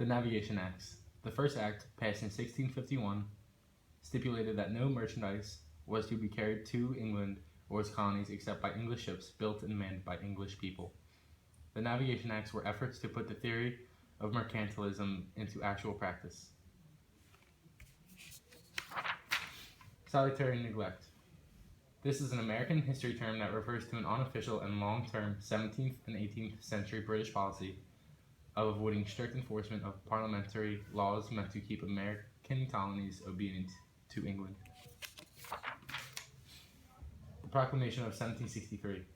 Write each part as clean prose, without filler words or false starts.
The Navigation Acts. The first act, passed in 1651, stipulated that no merchandise was to be carried to England or its colonies except by English ships built and manned by English people. The Navigation Acts were efforts to put the theory of mercantilism into actual practice. Salutary neglect. This is an American history term that refers to an unofficial and long-term 17th and 18th century British policy of avoiding strict enforcement of parliamentary laws meant to keep American colonies obedient to England. The Proclamation of 1763.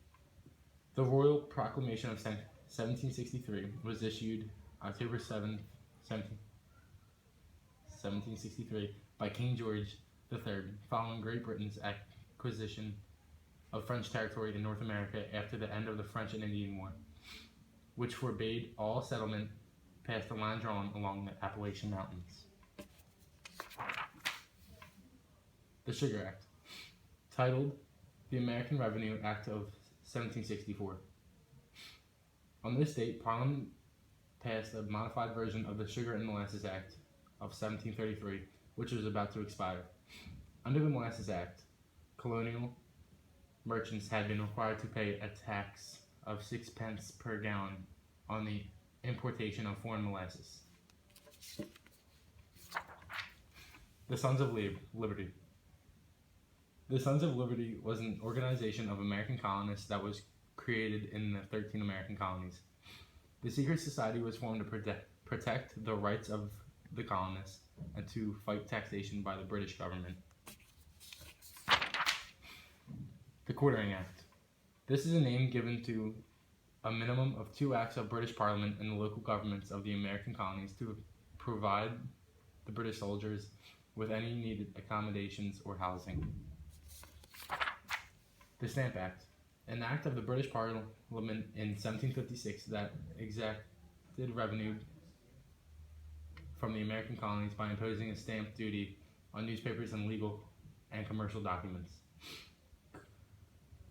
The Royal Proclamation of 1763 was issued October 7, 1763 by King George III following Great Britain's acquisition of French territory in North America after the end of the French and Indian War, which forbade all settlement past the line drawn along the Appalachian Mountains. The Sugar Act, titled the American Revenue Act of 1764. On this date, Parliament passed a modified version of the Sugar and Molasses Act of 1733, which was about to expire. Under the Molasses Act, colonial merchants had been required to pay a tax of 6 pence per gallon on the importation of foreign molasses. The Sons of Liberty. The Sons of Liberty was an organization of American colonists that was created in the 13 American colonies. The secret society was formed to protect the rights of the colonists and to fight taxation by the British government. The Quartering Act. This is a name given to a minimum of 2 acts of British Parliament and the local governments of the American colonies to provide the British soldiers with any needed accommodations or housing. The Stamp Act, an act of the British Parliament in 1756 that exacted revenue from the American colonies by imposing a stamp duty on newspapers and legal and commercial documents.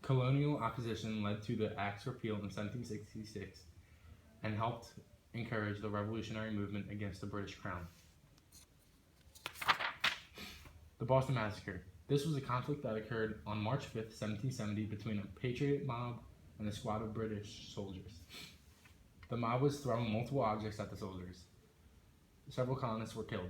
Colonial opposition led to the Act's repeal in 1766 and helped encourage the revolutionary movement against the British Crown. The Boston Massacre. This was a conflict that occurred on March 5, 1770 between a patriot mob and a squad of British soldiers. The mob was throwing multiple objects at the soldiers. Several colonists were killed.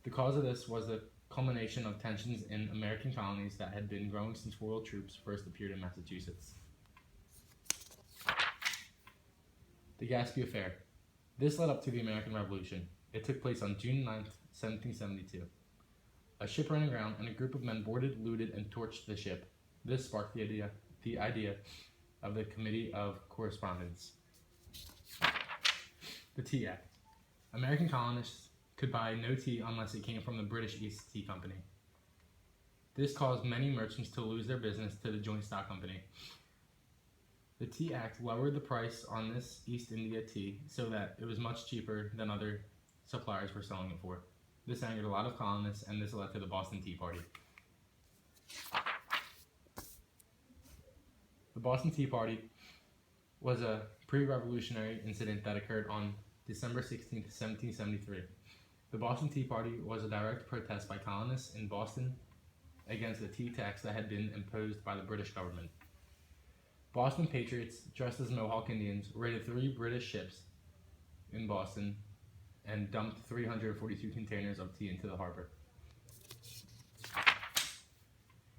The cause of this was the culmination of tensions in American colonies that had been growing since royal troops first appeared in Massachusetts. The Gaspee Affair. This led up to the American Revolution. It took place on June 9, 1772. A ship ran aground and a group of men boarded, looted, and torched the ship. This sparked the idea of the Committee of Correspondence. The Tea Act. American colonists could buy no tea unless it came from the British East Tea Company. This caused many merchants to lose their business to the Joint Stock Company. The Tea Act lowered the price on this East India tea so that it was much cheaper than other suppliers were selling it for. This angered a lot of colonists, and this led to the Boston Tea Party. The Boston Tea Party was a pre-revolutionary incident that occurred on December 16, 1773. The Boston Tea Party was a direct protest by colonists in Boston against the tea tax that had been imposed by the British government. Boston patriots, dressed as Mohawk Indians, raided 3 British ships in Boston and dumped 342 containers of tea into the harbor.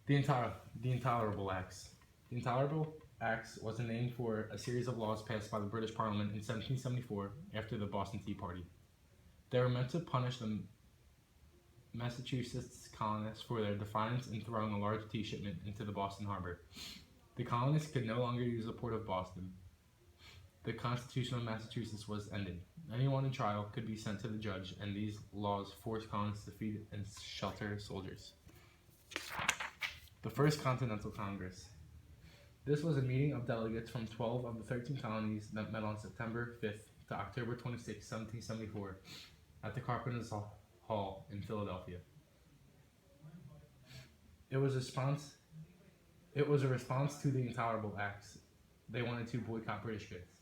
The Intolerable Acts. The Intolerable Acts was a name for a series of laws passed by the British Parliament in 1774 after the Boston Tea Party. They were meant to punish the Massachusetts colonists for their defiance in throwing a large tea shipment into the Boston harbor. The colonists could no longer use the port of Boston. The Constitution of Massachusetts was ended. Anyone in trial could be sent to the judge, and these laws forced colonists to feed and shelter soldiers. The First Continental Congress. This was a meeting of delegates from 12 of the 13 colonies that met on September 5th to October 26, 1774, at the Carpenters Hall in Philadelphia. It was a response to the Intolerable Acts. They wanted to boycott British goods.